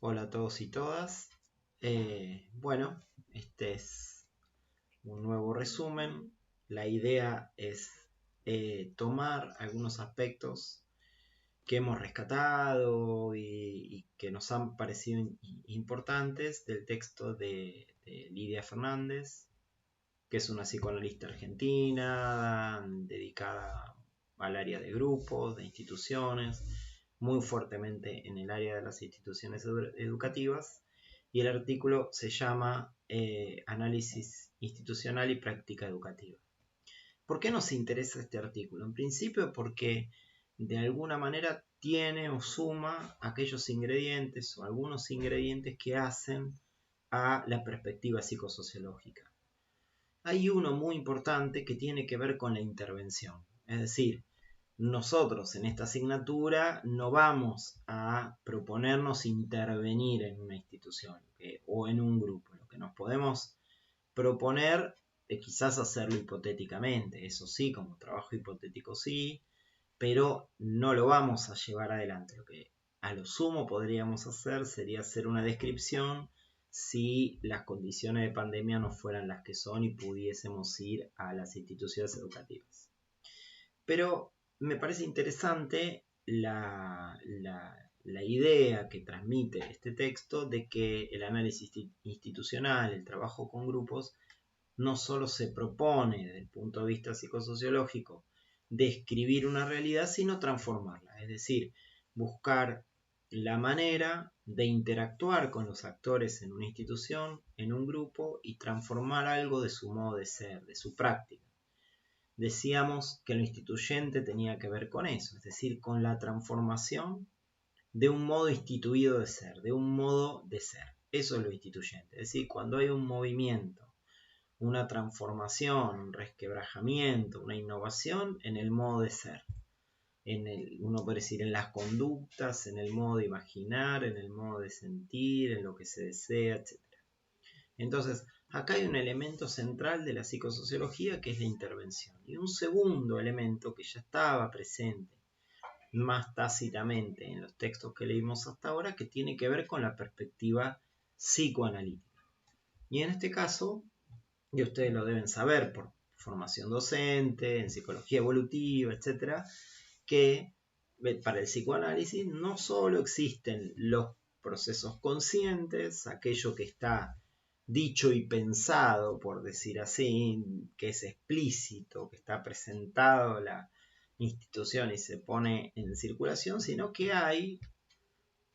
Hola a todos y todas. Bueno, este es un nuevo resumen. La idea es tomar algunos aspectos que hemos rescatado y que nos han parecido importantes del texto de Lidia Fernández, que es una psicoanalista argentina dedicada al área de grupos, de instituciones, muy fuertemente en el área de las instituciones educativas, y el artículo se llama Análisis institucional y práctica educativa. ¿Por qué nos interesa este artículo? En principio porque de alguna manera tiene o suma aquellos ingredientes o algunos ingredientes que hacen a la perspectiva psicosociológica. Hay uno muy importante que tiene que ver con la intervención. Es decir, nosotros en esta asignatura no vamos a proponernos intervenir en una institución o en un grupo. Lo que nos podemos proponer es quizás hacerlo hipotéticamente. Eso sí, como trabajo hipotético sí, pero no lo vamos a llevar adelante. Lo que a lo sumo podríamos hacer sería hacer una descripción si las condiciones de pandemia no fueran las que son y pudiésemos ir a las instituciones educativas. Pero me parece interesante la idea que transmite este texto de que el análisis institucional, el trabajo con grupos, no solo se propone desde el punto de vista psicosociológico describir una realidad, sino transformarla, es decir, buscar la manera de interactuar con los actores en una institución, en un grupo, y transformar algo de su modo de ser, de su práctica. Decíamos que lo instituyente tenía que ver con eso, es decir, con la transformación de un modo instituido de ser, de un modo de ser. Eso es lo instituyente, es decir, cuando hay un movimiento, una transformación, un resquebrajamiento, una innovación en el modo de ser. Uno puede decir en las conductas, en el modo de imaginar, en el modo de sentir, en lo que se desea, etc. Entonces, acá hay un elemento central de la psicosociología que es la intervención. Y un segundo elemento que ya estaba presente más tácitamente en los textos que leímos hasta ahora, que tiene que ver con la perspectiva psicoanalítica. Y en este caso, y ustedes lo deben saber por formación docente, en psicología evolutiva, etc., que para el psicoanálisis no solo existen los procesos conscientes, aquello que está dicho y pensado, por decir así, que es explícito, que está presentado la institución y se pone en circulación, sino que hay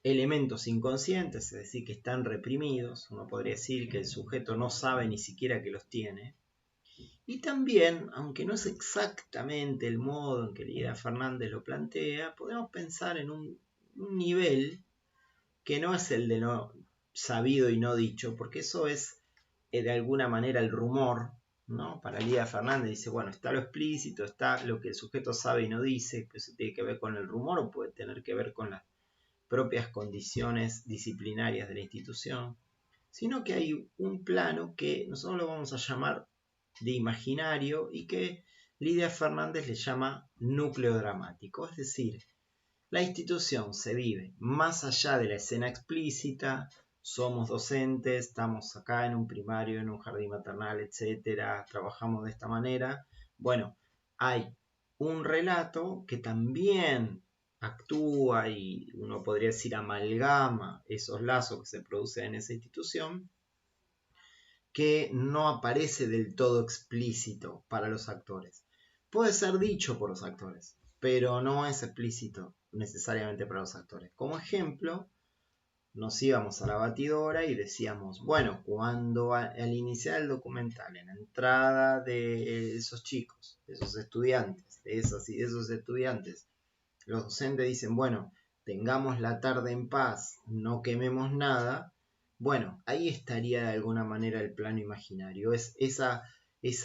elementos inconscientes, es decir, que están reprimidos. Uno podría decir que el sujeto no sabe ni siquiera que los tiene. Y también, aunque no es exactamente el modo en que Lidia Fernández lo plantea, podemos pensar en un nivel que no es el de no sabido y no dicho, porque eso es de alguna manera el rumor, ¿no? Para Lidia Fernández dice, bueno, está lo explícito, está lo que el sujeto sabe y no dice, que eso tiene que ver con el rumor o puede tener que ver con las propias condiciones disciplinarias de la institución, sino que hay un plano que nosotros lo vamos a llamar de imaginario y que Lidia Fernández le llama núcleo dramático, es decir, la institución se vive más allá de la escena explícita, somos docentes, estamos acá en un primario, en un jardín maternal, etcétera, trabajamos de esta manera. Bueno, hay un relato que también actúa y uno podría decir amalgama esos lazos que se producen en esa institución, que no aparece del todo explícito para los actores. Puede ser dicho por los actores, pero no es explícito necesariamente para los actores. Como ejemplo, nos íbamos a la batidora y decíamos, bueno, cuando al iniciar el documental, en la entrada de esos chicos, de esos estudiantes, de esas y de esos estudiantes, los docentes dicen, bueno, tengamos la tarde en paz, no quememos nada. Bueno, ahí estaría de alguna manera el plano imaginario. Es esa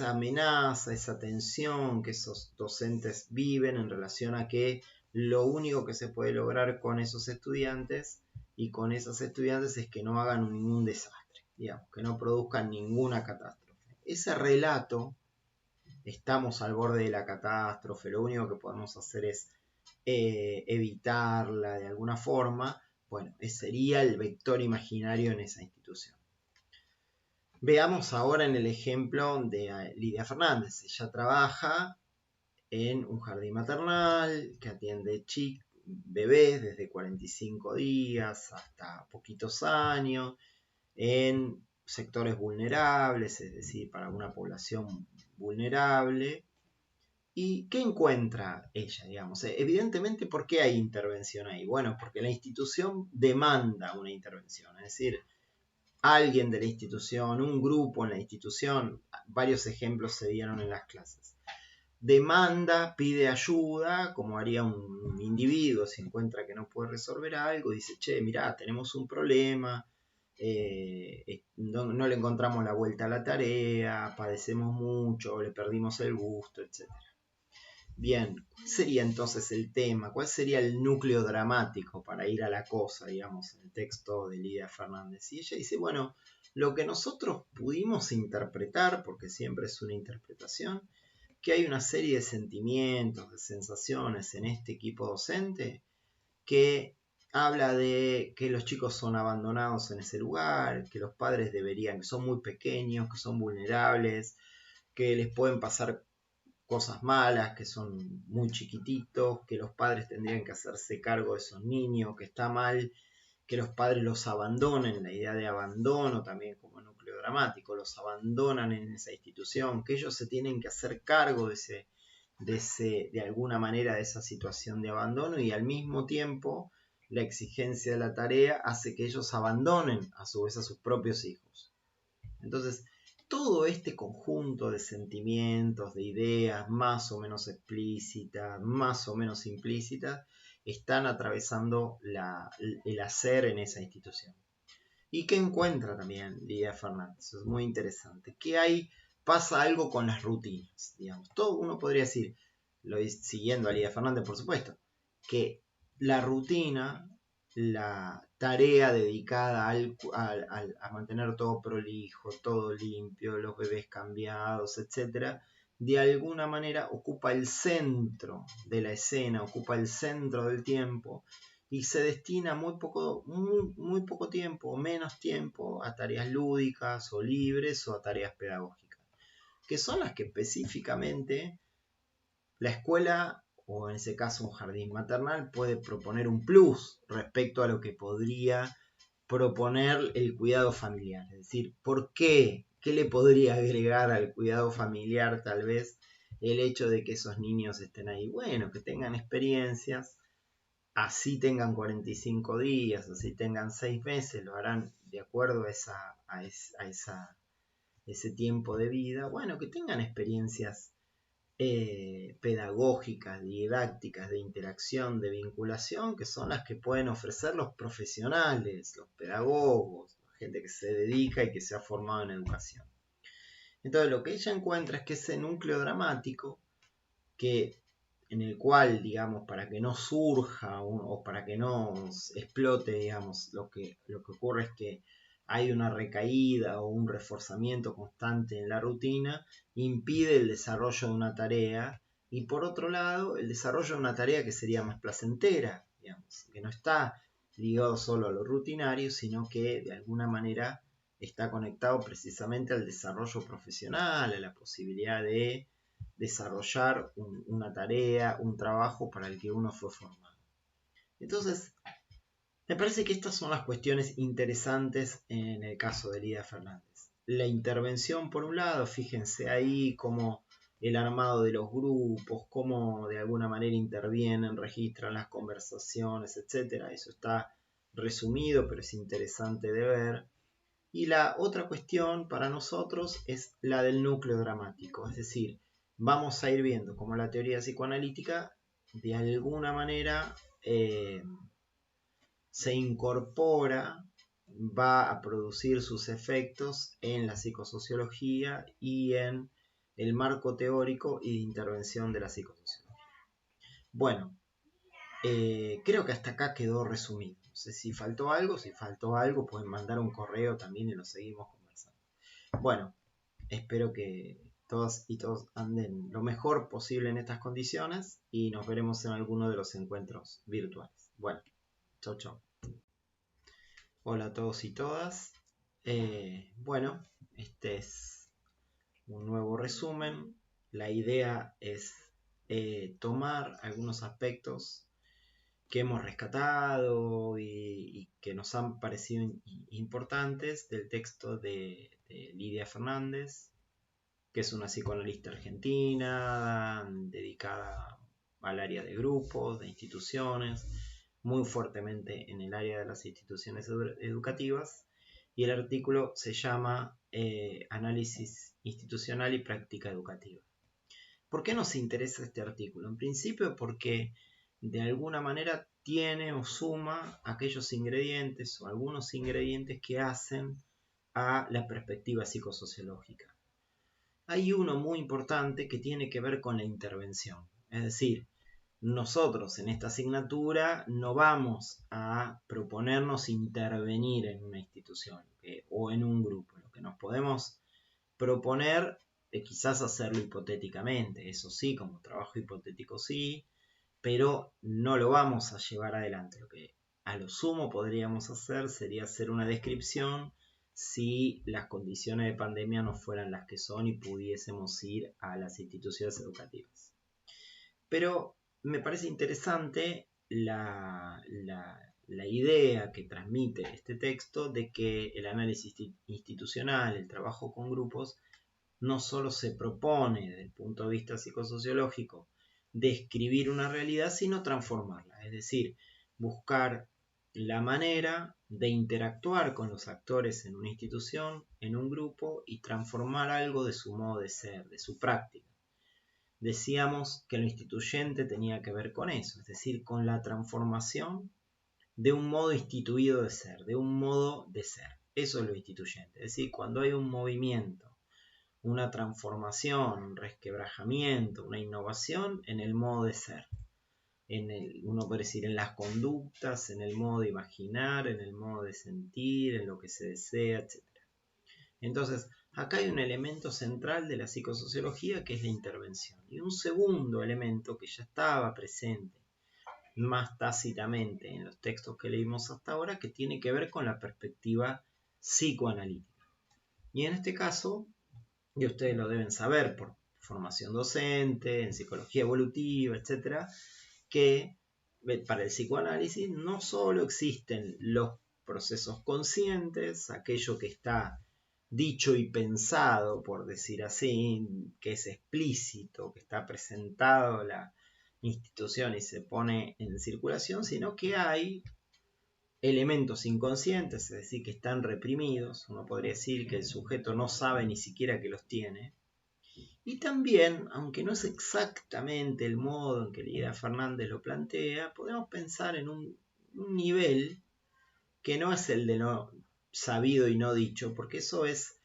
amenaza, esa tensión que esos docentes viven en relación a que lo único que se puede lograr con esos estudiantes y con esas estudiantes es que no hagan ningún desastre, digamos, que no produzcan ninguna catástrofe. Ese relato, estamos al borde de la catástrofe, lo único que podemos hacer es evitarla de alguna forma, Bueno, ese sería el vector imaginario en esa institución. Veamos ahora en el ejemplo de Lidia Fernández. Ella trabaja en un jardín maternal que atiende bebés desde 45 días hasta poquitos años, en sectores vulnerables, es decir, para una población vulnerable. ¿Y qué encuentra ella, digamos? Evidentemente, ¿por qué hay intervención ahí? Bueno, porque la institución demanda una intervención, es decir, alguien de la institución, un grupo en la institución, varios ejemplos se dieron en las clases. Demanda, pide ayuda, como haría un individuo si encuentra que no puede resolver algo, dice, che, mirá, tenemos un problema, no le encontramos la vuelta a la tarea, padecemos mucho, le perdimos el gusto, etc. Bien, ¿cuál sería entonces el tema? ¿Cuál sería el núcleo dramático para ir a la cosa, digamos, en el texto de Lidia Fernández? Y ella dice, bueno, lo que nosotros pudimos interpretar, porque siempre es una interpretación, que hay una serie de sentimientos, de sensaciones en este equipo docente que habla de que los chicos son abandonados en ese lugar, que los padres que son muy pequeños, que son vulnerables, que les pueden pasar cosas malas, que son muy chiquititos, que los padres tendrían que hacerse cargo de esos niños, que está mal que los padres los abandonen, la idea de abandono también como núcleo dramático, los abandonan en esa institución, que ellos se tienen que hacer cargo de alguna manera de esa situación de abandono y al mismo tiempo la exigencia de la tarea hace que ellos abandonen a su vez a sus propios hijos. Entonces, todo este conjunto de sentimientos, de ideas más o menos explícitas, más o menos implícitas, están atravesando el hacer en esa institución. ¿Y qué encuentra también Lidia Fernández? Eso es muy interesante. ¿Qué hay? Pasa algo con las rutinas, digamos. Todo uno podría decir, siguiendo a Lidia Fernández, por supuesto, que la rutina, la tarea dedicada a mantener todo prolijo, todo limpio, los bebés cambiados, etc., de alguna manera ocupa el centro de la escena, ocupa el centro del tiempo y se destina muy poco tiempo o menos tiempo a tareas lúdicas o libres o a tareas pedagógicas, que son las que específicamente la escuela, o en ese caso un jardín maternal, puede proponer un plus respecto a lo que podría proponer el cuidado familiar. Es decir, ¿por qué? ¿Qué le podría agregar al cuidado familiar tal vez el hecho de que esos niños estén ahí? Bueno, que tengan experiencias, así tengan 45 días, así tengan 6 meses, lo harán de acuerdo a ese tiempo de vida. Bueno, que tengan experiencias pedagógicas, didácticas, de interacción, de vinculación, que son las que pueden ofrecer los profesionales, los pedagogos, la gente que se dedica y que se ha formado en educación. Entonces lo que ella encuentra es que ese núcleo dramático, en el cual, digamos, para que no surja o para que no explote, digamos, lo que ocurre es que hay una recaída o un reforzamiento constante en la rutina, impide el desarrollo de una tarea y por otro lado el desarrollo de una tarea que sería más placentera, digamos, que no está ligado solo a lo rutinario, sino que de alguna manera está conectado precisamente al desarrollo profesional, a la posibilidad de desarrollar una tarea, un trabajo para el que uno fue formado. Entonces, me parece que estas son las cuestiones interesantes en el caso de Lidia Fernández. La intervención, por un lado, fíjense ahí cómo el armado de los grupos, cómo de alguna manera intervienen, registran las conversaciones, etc. Eso está resumido, pero es interesante de ver. Y la otra cuestión para nosotros es la del núcleo dramático, es decir, vamos a ir viendo cómo la teoría psicoanalítica de alguna manera se incorpora, va a producir sus efectos en la psicosociología y en el marco teórico y de intervención de la psicosociología. Bueno, creo que hasta acá quedó resumido. No sé si faltó algo pueden mandar un correo también y lo seguimos conversando. Bueno, espero que todas y todos anden lo mejor posible en estas condiciones y nos veremos en alguno de los encuentros virtuales. Bueno, chau chau. Hola a todos y todas. Bueno, este es un nuevo resumen. La idea es tomar algunos aspectos que hemos rescatado y que nos han parecido importantes del texto de Lidia Fernández, que es una psicoanalista argentina dedicada al área de grupos, de instituciones, muy fuertemente en el área de las instituciones educativas, y el artículo se llama Análisis institucional y práctica educativa. ¿Por qué nos interesa este artículo? En principio porque de alguna manera tiene o suma aquellos ingredientes o algunos ingredientes que hacen a la perspectiva psicosociológica. Hay uno muy importante que tiene que ver con la intervención. Es decir, nosotros en esta asignatura no vamos a proponernos intervenir en una institución o en un grupo. Lo que nos podemos proponer es quizás hacerlo hipotéticamente, eso sí, como trabajo hipotético sí, pero no lo vamos a llevar adelante. Lo que a lo sumo podríamos hacer sería hacer una descripción si las condiciones de pandemia no fueran las que son y pudiésemos ir a las instituciones educativas. Pero me parece interesante la idea que transmite este texto de que el análisis institucional, el trabajo con grupos, no solo se propone desde el punto de vista psicosociológico describir una realidad, sino transformarla, es decir, buscar la manera de interactuar con los actores en una institución, en un grupo, y transformar algo de su modo de ser, de su práctica. Decíamos que lo instituyente tenía que ver con eso, es decir, con la transformación de un modo instituido de ser, de un modo de ser. Eso es lo instituyente, es decir, cuando hay un movimiento, una transformación, un resquebrajamiento, una innovación en el modo de ser. Uno puede decir en las conductas, en el modo de imaginar, en el modo de sentir, en lo que se desea, etc. Entonces, acá hay un elemento central de la psicosociología que es la intervención. Y un segundo elemento que ya estaba presente más tácitamente en los textos que leímos hasta ahora, que tiene que ver con la perspectiva psicoanalítica. Y en este caso, y ustedes lo deben saber por formación docente, en psicología evolutiva, etc., que para el psicoanálisis no solo existen los procesos conscientes, aquello que está dicho y pensado, por decir así, que es explícito, que está presentado la institución y se pone en circulación, sino que hay elementos inconscientes, es decir, que están reprimidos. Uno podría decir que el sujeto no sabe ni siquiera que los tiene. Y también, aunque no es exactamente el modo en que Lidia Fernández lo plantea, podemos pensar en un nivel que no es el de no sabido y no dicho, porque eso es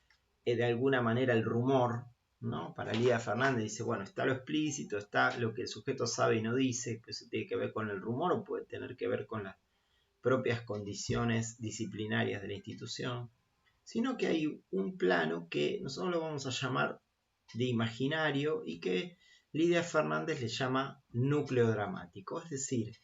de alguna manera el rumor, ¿no? Para Lidia Fernández dice, bueno, está lo explícito, está lo que el sujeto sabe y no dice, que eso tiene que ver con el rumor o puede tener que ver con las propias condiciones disciplinarias de la institución, sino que hay un plano que nosotros lo vamos a llamar de imaginario y que Lidia Fernández le llama núcleo dramático, es decir,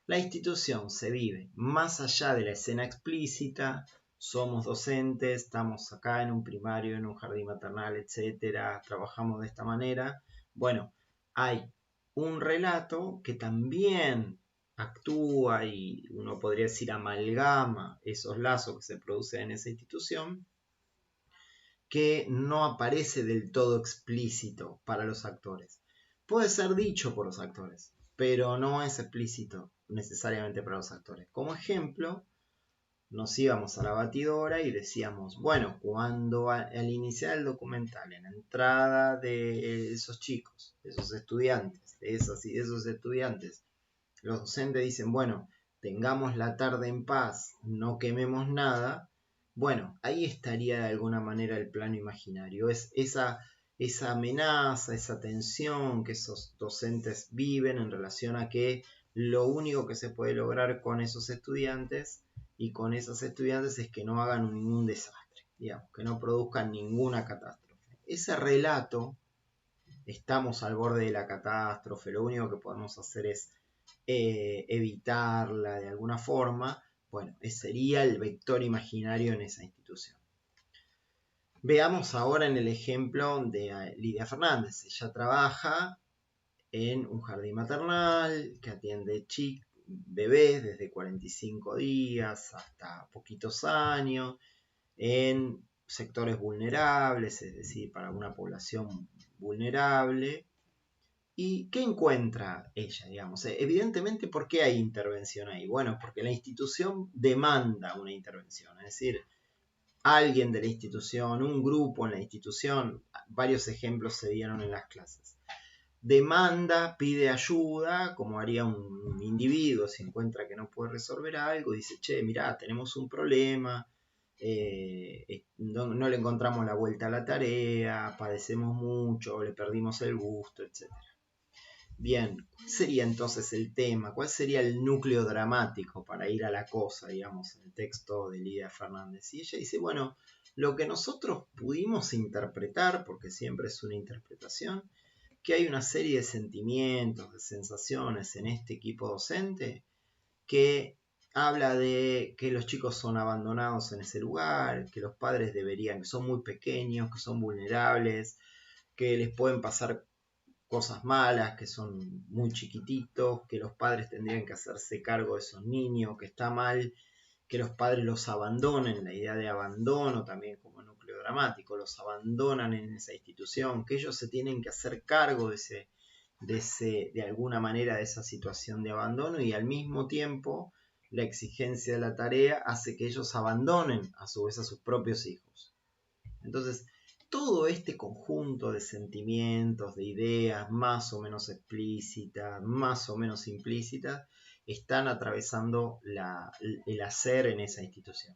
la institución se vive más allá de la escena explícita, somos docentes, estamos acá en un primario, en un jardín maternal, etcétera, trabajamos de esta manera. Bueno, hay un relato que también actúa y uno podría decir amalgama esos lazos que se producen en esa institución, que no aparece del todo explícito para los actores. Puede ser dicho por los actores, pero no es explícito necesariamente para los actores. Como ejemplo, nos íbamos a la batidora y decíamos, bueno, cuando al iniciar el documental, en la entrada de esos chicos, de esos estudiantes, de esas y de esos estudiantes, los docentes dicen, bueno, tengamos la tarde en paz, no quememos nada. Bueno, ahí estaría de alguna manera el plano imaginario. Es esa amenaza, esa tensión que esos docentes viven en relación a que lo único que se puede lograr con esos estudiantes y con esas estudiantes es que no hagan ningún desastre, digamos, que no produzcan ninguna catástrofe. Ese relato, estamos al borde de la catástrofe, lo único que podemos hacer es evitarla de alguna forma, Bueno, ese sería el vector imaginario en esa institución. Veamos ahora en el ejemplo de Lidia Fernández. Ella trabaja en un jardín maternal que atiende bebés desde 45 días hasta poquitos años, en sectores vulnerables, es decir, para una población vulnerable. ¿Y qué encuentra ella, digamos? Evidentemente, ¿por qué hay intervención ahí? Bueno, porque la institución demanda una intervención, es decir, alguien de la institución, un grupo en la institución, varios ejemplos se dieron en las clases. Demanda, pide ayuda, como haría un individuo si encuentra que no puede resolver algo, dice, che, mirá, tenemos un problema, no le encontramos la vuelta a la tarea, padecemos mucho, le perdimos el gusto, etc. Bien, ¿cuál sería entonces el tema? ¿Cuál sería el núcleo dramático para ir a la cosa, digamos, en el texto de Lidia Fernández? Y ella dice, bueno, lo que nosotros pudimos interpretar, porque siempre es una interpretación, que hay una serie de sentimientos, de sensaciones en este equipo docente que habla de que los chicos son abandonados en ese lugar, que los padres deberían, que son muy pequeños, que son vulnerables, que les pueden pasar cosas malas, que son muy chiquititos, que los padres tendrían que hacerse cargo de esos niños, que está mal que los padres los abandonen, la idea de abandono también como núcleo dramático, los abandonan en esa institución, que ellos se tienen que hacer cargo de alguna manera de esa situación de abandono, y al mismo tiempo la exigencia de la tarea hace que ellos abandonen a su vez a sus propios hijos. Entonces, todo este conjunto de sentimientos, de ideas más o menos explícitas, más o menos implícitas, están atravesando el hacer en esa institución.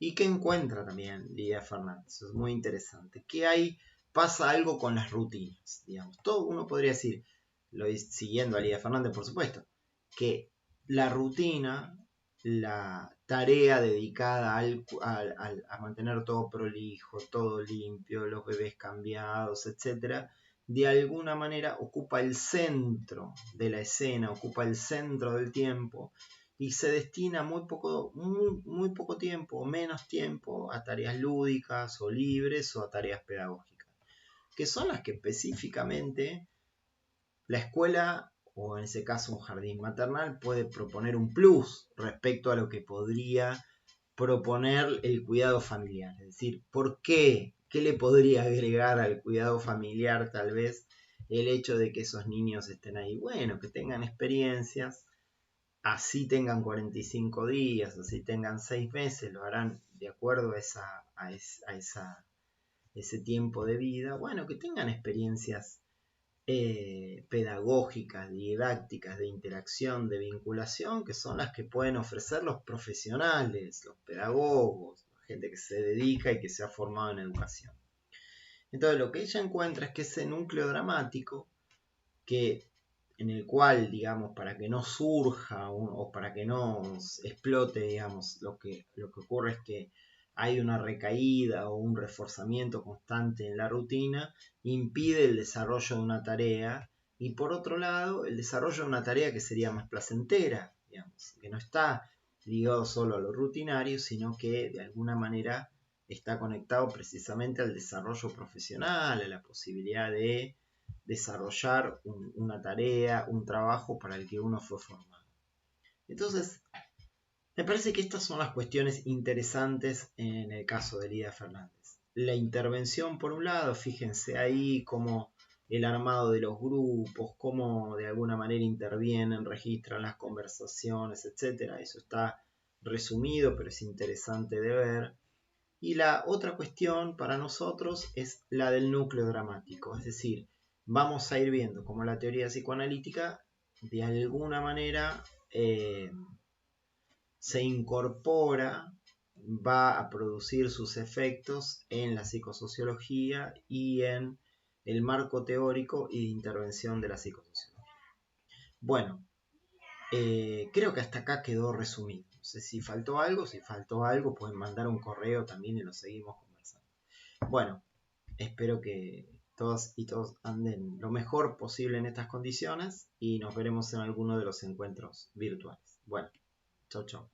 ¿Y qué encuentra también Lidia Fernández? Eso es muy interesante. ¿Qué hay? Pasa algo con las rutinas, digamos. Todo uno podría decir, siguiendo a Lidia Fernández, por supuesto, que la rutina, la tarea dedicada a mantener todo prolijo, todo limpio, los bebés cambiados, etc., de alguna manera ocupa el centro de la escena, ocupa el centro del tiempo, y se destina muy poco tiempo o menos tiempo a tareas lúdicas o libres o a tareas pedagógicas, que son las que específicamente la escuela, o en ese caso un jardín maternal, puede proponer un plus respecto a lo que podría proponer el cuidado familiar. Es decir, ¿por qué? ¿Qué le podría agregar al cuidado familiar tal vez el hecho de que esos niños estén ahí? Bueno, que tengan experiencias, así tengan 45 días, así tengan 6 meses, lo harán de acuerdo a ese tiempo de vida. Bueno, que tengan experiencias pedagógicas, didácticas, de interacción, de vinculación, que son las que pueden ofrecer los profesionales, los pedagogos, la gente que se dedica y que se ha formado en educación. Entonces lo que ella encuentra es que ese núcleo dramático, en el cual, digamos, para que no surja o para que no explote, digamos, lo que ocurre es que hay una recaída o un reforzamiento constante en la rutina, impide el desarrollo de una tarea, y por otro lado, el desarrollo de una tarea que sería más placentera, digamos, que no está ligado solo a lo rutinario, sino que de alguna manera está conectado precisamente al desarrollo profesional, a la posibilidad de desarrollar una tarea, un trabajo para el que uno fue formado. Entonces, me parece que estas son las cuestiones interesantes en el caso de Lidia Fernández. La intervención, por un lado, fíjense ahí cómo el armado de los grupos, cómo de alguna manera intervienen, registran las conversaciones, etc. Eso está resumido, pero es interesante de ver. Y la otra cuestión para nosotros es la del núcleo dramático, es decir, vamos a ir viendo cómo la teoría psicoanalítica de alguna manera se incorpora, va a producir sus efectos en la psicosociología y en el marco teórico y de intervención de la psicosociología. Bueno, creo que hasta acá quedó resumido. No sé si faltó algo pueden mandar un correo también y lo seguimos conversando. Bueno, espero que todas y todos anden lo mejor posible en estas condiciones y nos veremos en alguno de los encuentros virtuales. Bueno, chau chau.